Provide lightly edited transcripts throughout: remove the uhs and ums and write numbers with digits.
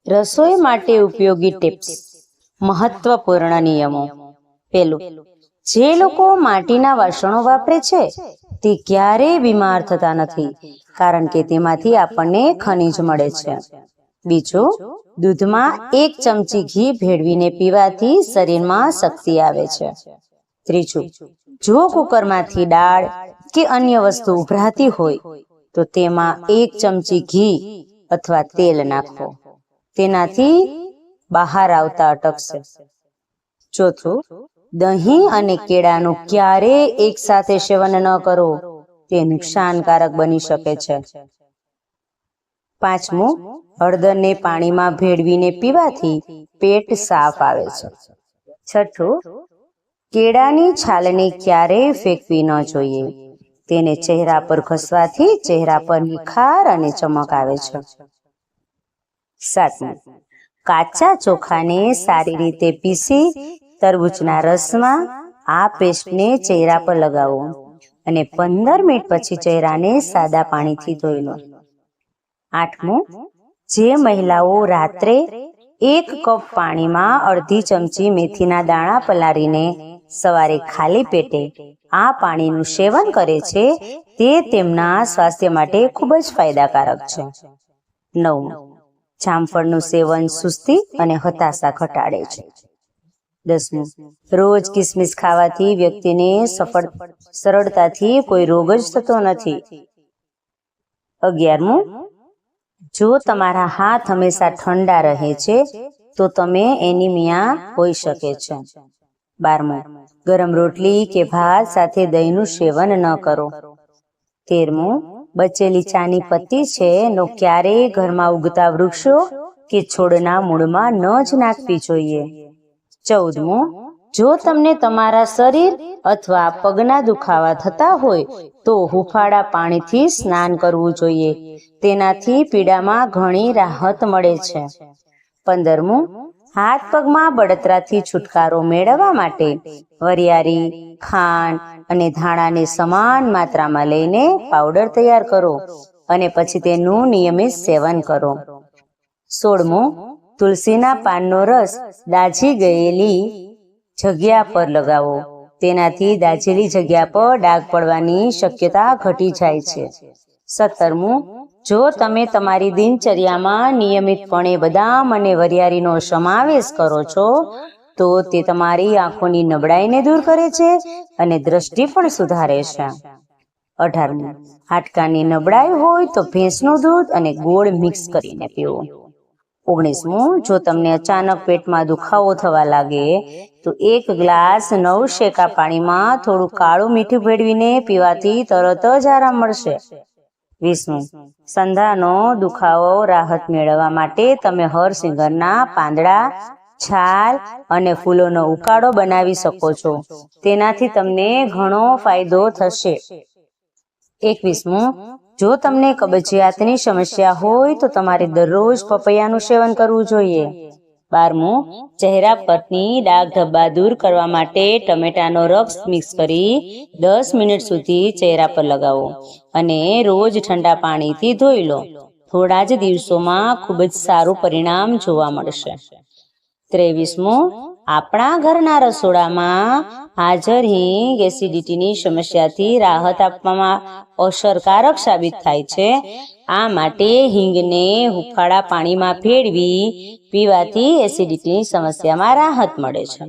રસોઈ માટે ઉપયોગી ટિપ્સ, મહત્વપૂર્ણ નિયમો. પહેલું, જે લોકો માટીના વાસણો વાપરે છે તે ક્યારેય બીમાર થતા નથી, કારણ કે તેમાંથી આપણને ખનિજ મળે છે. બીજું, દૂધમાં 1 ચમચી ઘી ભેળવીને પીવાથી શરીરમાં શક્તિ આવે છે. ત્રીજું, જો કુકરમાંથી દાળ કે અન્ય વસ્તુ ઉભરાતી હોય તો તેમાં 1 ચમચી ઘી અથવા તેલ નાખો, તેનાથી બહાર આવતા અટકશે. ચોથું, દહીં અને કેળાનું ક્યારેય એક સાથે સેવન ન કરો, તે નુકસાનકારક બની શકે છે. પાંચમું, હળદરને પાણીમાં ભેળવીને પીવાથી પેટ સાફ આવે છે. છઠ્ઠું, કેળાની છાલને ક્યારેય ફેંકવી ન જોઈએ, તેને ચહેરા પર ઘસવાથી ચહેરા પર નિખાર અને ચમક આવે છે. સાતમું, કાચા ચોખાને સારી રીતે પીસી તરબૂચના રસમાં આ પેસ્ટને ચહેરા પર લગાવો અને 15 મિનિટ પછી ચહેરાને સાદા પાણીથી ધોઈ લો. આઠમું, જે મહિલાઓ રાત્રે 1 કપ પાણીમાં અડધી ચમચી મેથીના દાણા પલાળીને સવારે ખાલી પેટે આ પાણીનું સેવન કરે છે તે તેમના સ્વાસ્થ્ય માટે ખૂબ જ ફાયદાકારક છે. 9. જામફળનું સેવન સુસ્તી અને હતાશા ઘટાડે છે. 10. રોજ કિસમિસ ખાવાથી વ્યક્તિને સરળતાથી કોઈ રોગ જ થતો નથી. 11. જો તમારા હાથ હંમેશા ઠંડા રહે છે તો તમે એનિમિયા હોઈ શકે છે. 12. ગરમ રોટલી કે ભાત સાથે દહીંનું સેવન ન કરો. 13. બચેલી ચાની પત્તી છે નો ક્યારેય ઘરમાં ઉગતા વૃક્ષો કે છોડના મૂળમાં ન જ નાખવી જોઈએ. 14. જો તમને તમારા શરીર અથવા પગના દુખાવા થતા હોય તો હુંફાળા પાણીથી સ્નાન કરવું જોઈએ, તેનાથી પીડામાં ઘણી રાહત મળે છે. 15. હાથ પગમાં બળતરાથી છુટકારો મેળવવા માટે વરિયાળી, ખાંડ અને ધાણાને સમાન માત્રામાં લઈને પાવડર તૈયાર કરો અને પછી તેનું નિયમિત સેવન કરો. 16. તુલસીના પાનનો રસ દાઝી ગયેલી જગ્યા પર લગાવો, તેનાથી દાઝેલી જગ્યા પર ડાઘ પડવાની શક્યતા ઘટી જાય છે. 17. જો તમે તમારી દિનચર્યામાં નિયમિતપણે બદામ અને વરિયાળીનો સમાવેશ કરો છો તો તે તમારી આંખોની નબળાઈને દૂર કરે છે અને દ્રષ્ટિ પણ સુધારે છે. 18. હાડકાની નબળાઈ હોય તો ભેંસનું દૂધ અને ગોળ મિક્સ કરીને પીવો. 19. જો તમને અચાનક પેટમાં દુખાવો થવા લાગે તો 1 ગ્લાસ નવશેકા પાણીમાં થોડું કાળું મીઠું ભેળવીને પીવાથી તરત જ આરામ મળશે. 20. સંધાનો દુખાવો રાહત મેળવવા માટે તમે હરસિંગરના પાંદડા, છાલ અને ફૂલોનો ઉકાળો બનાવી શકો છો, તેનાથી તમને ઘણો ફાયદો થશે. 21. જો તમને કબજિયાતની સમસ્યા હોય તો તમારે દરરોજ પપૈયાનું સેવન કરવું જોઈએ. 12. ચહેરા પરની ડાઘ ધબ્બા દૂર કરવા માટે ટમેટાનો રસ મિક્સ કરી 10 મિનિટ સુધી ચહેરા પર લગાવો અને રોજ ઠંડા પાણીથી ધોઈ લો. થોડા જ દિવસોમાં ખૂબ જ સારું પરિણામ જોવા મળશે. 23. આપણા ઘરના રસોડામાં હાજર હિંગ એસિડિટીની સમસ્યાથી રાહત આપવામાં અસરકારક સાબિત થાય છે. આ માટે હિંગને હુંફાળા પાણીમાં ભેળવી પીવાથી એસિડિટીની સમસ્યામાં રાહત મળે છે.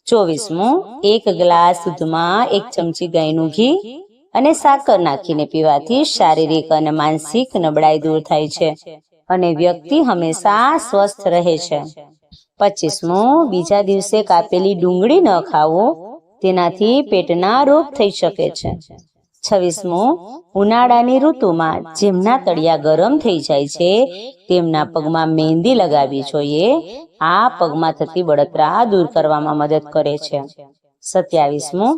24. 1 ગ્લાસ દૂધમાં 1 ચમચી ગાયનું ઘી અને સાકર નાખીને પીવાથી શારીરિક અને માનસિક નબળાઈ દૂર થાય છે અને વ્યક્તિ હંમેશા સ્વસ્થ રહે છે. 25. બીજા દિવસે કાપેલી ડુંગળી ન ખાવો, તેનાથી પેટના રોગ થઈ શકે છે. 26. ઉનાળાની ઋતુમાં જેમના તળિયા ગરમ થઈ જાય છે તેમના પગમાં મહેંદી લગાવવી જોઈએ. આ પગમાં થતી બળતરા દૂર કરવામાં મદદ કરે છે. 27.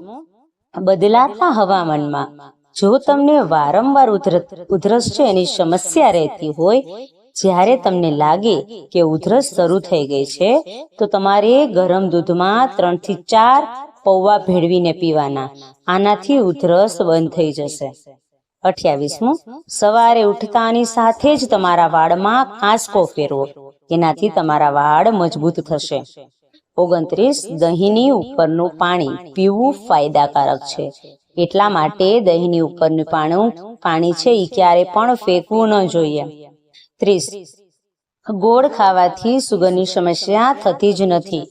બદલાતા હવામાનમાં જો તમને વારંવાર ઉધરસ છે એની સમસ્યા રહેતી હોય, જ્યારે તમને લાગે કે ઉધરસ શરૂ થઈ ગઈ છે તો તમારે ગરમ દૂધમાં 3 થી 4 પૌવા ભેળવીને પીવાના. આનાથી ઉધરસ બંધ થઈ જશે. 28. સવારે ઉઠતાની સાથે જ તમારા વાળમાં કાંસકો ફેરવો. તેનાથી તમારા વાળ મજબૂત થશે. 29 દહીંની ઉપરનું પાણી પીવું ફાયદાકારક છે. એટલા માટે દહીંની ઉપરનું પાણી છે એ ક્યારે પણ ફેંકવું ન જોઈએ. 30 ગોળ ખાવાથી સુગરની સમસ્યા થતી જ નથી.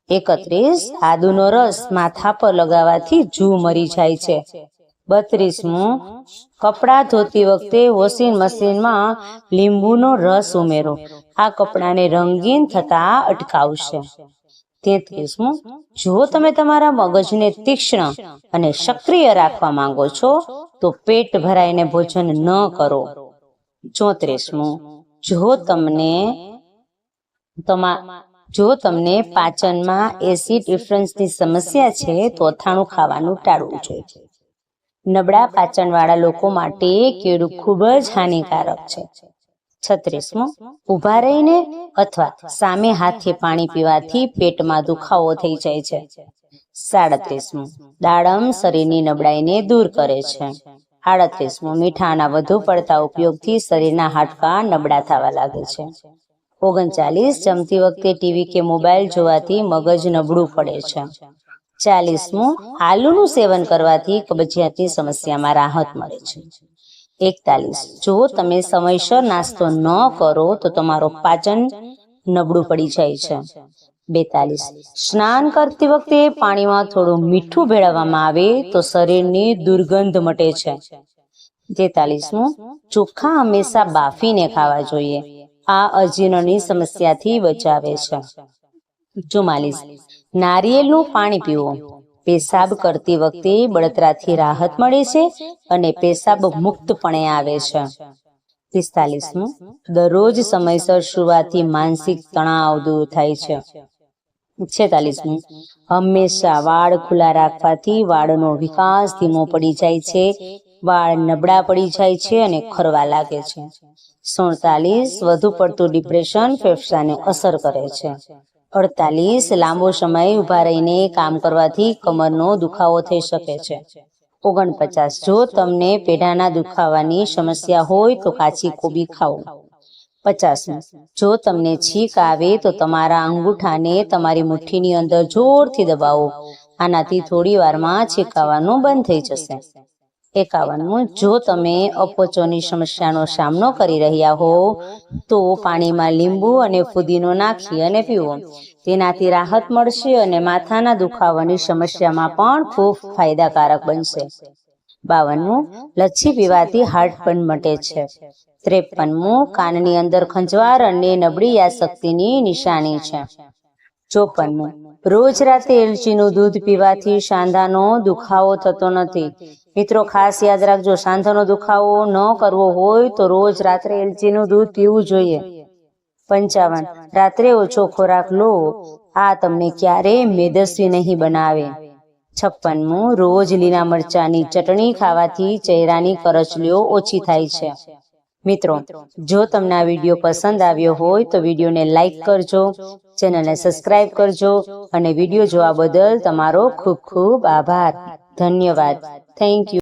31 આદુનો રસ માથા પર લગાવવાથી જૂ મરી જાય છે. 32 કપડાં ધોતી વખતે વોશિંગ મશીનમાં લીંબુનો રસ ઉમેરો. આ કપડાને રંગીન થતા અટકાવશે. 33 જો તમે તમારા મગજને તીક્ષ્ણ અને સક્રિય રાખવા માંગો છો તો પેટ ભરાઈને ભોજન ન કરો. 34 જો તમને પાચનમાં એસિડ રિફ્લક્સની સમસ્યા છે તો અથાણું ખાવાનું ટાળવું જોઈએ. નબળા પાચનવાળા લોકો માટે કેળું ખૂબ જ હાનિકારક છે. 36 ઊભા રહીને અથવા સામે હાથે પાણી પીવાથી પેટમાં દુખાવો થઈ જાય છે. 37 દાડમ શરીરની નબળાઈને દૂર કરે છે. 38 મીઠાના વધુ પડતા ઉપયોગથી શરીરના હાડકાં નબળા થવા લાગે છે. 39 જમતી વખતે ટીવી કે મોબાઈલ જોવાથી મગજ નબળું પડે છે. 40 આલુનું સેવન કરવાથી કબજિયાતની સમસ્યામાં રાહત મળે છે. 41 જો તમે સમયસર નાસ્તો ન કરો તો તમારું પાચન નબળું પડી જાય છે. 42 સ્નાન કરતી વખતે પાણીમાં થોડું મીઠું ભેળવવામાં આવે તો શરીરની દુર્ગંધ મટે છે. 43 ચોખા હંમેશા બાફીને ખાવા જોઈએ. આ અજીર્ણની સમસ્યાથી બચાવે છે. 44 નારિયેળનું પાણી પીવો. પેશાબ કરતી વખતે બળતરાથી રાહત મળે છે અને પેશાબ મુક્તપણે આવે છે. 45 દરરોજ સમયસર સુવાથી માનસિક તણાવ દૂર થાય છે. 46 હંમેશા વાળ ખુલ્લા રાખવાથી વાળનો વિકાસ ધીમો પડી જાય છે, વાળ નબળા પડી જાય છે અને ખરવા લાગે છે. 47 વધુ પડતું ડિપ્રેશન ફેફસાને અસર કરે છે. 48 લાંબો સમય ઊભા રહીને કામ કરવાથી કમરનો દુખાવો થઈ શકે છે. 49 જો તમને પેઢાના દુખાવાની સમસ્યા હોય તો કાચી કોબી ખાઓ. 50 જો તમને છીંક આવે તો તમારા અંગૂઠાને તમારી મુઠ્ઠીની અંદર જોરથી દબાવો. આનાથી થોડી વારમાં છીંક આવવાનું બંધ થઈ જશે. 51 જો તમે અપચોની સમસ્યાનો સામનો કરી રહ્યા હો તો પાણીમાં લીંબુ અને ફુદીનો નાખી અને પીવો. તેનાથી રાહત મળશે અને માથાના દુખાવાની સમસ્યામાં પણ ખૂબ ફાયદાકારક બનશે. 52 લચ્છી પીવાથી હાર્ટ પણ મટે છે. 53 કાનની અંદર ખંજવાળ અને નબળી યાદશક્તિની નિશાની છે. 54 રોજ રાતે એલચીનું દૂધ પીવાથી સાંધાનો દુખાવો થતો નથી. મિત્રો ખાસ યાદ રાખજો, સાંધાનો દુખાવો ન કરવો હોય તો રોજ રાત્રે એલચીનું દૂધ પીવું જોઈએ. 55 રાત્રે ઓછો ખોરાક લો. આ તમને ક્યારેય મેદસ્વી નહીં બનાવે. 56 રોજ લીલા મરચાની ચટણી ખાવાથી ચહેરાની કરચલીઓ ઓછી થાય છે. મિત્રો જો તમને આ વિડીયો પસંદ આવ્યો હોય તો વિડીયોને લાઈક કરજો, ચેનલને સબસ્ક્રાઈબ કરજો અને વિડીયો જોવા બદલ તમારો ખૂબ ખૂબ આભાર. ધન્યવાદ. Thank you.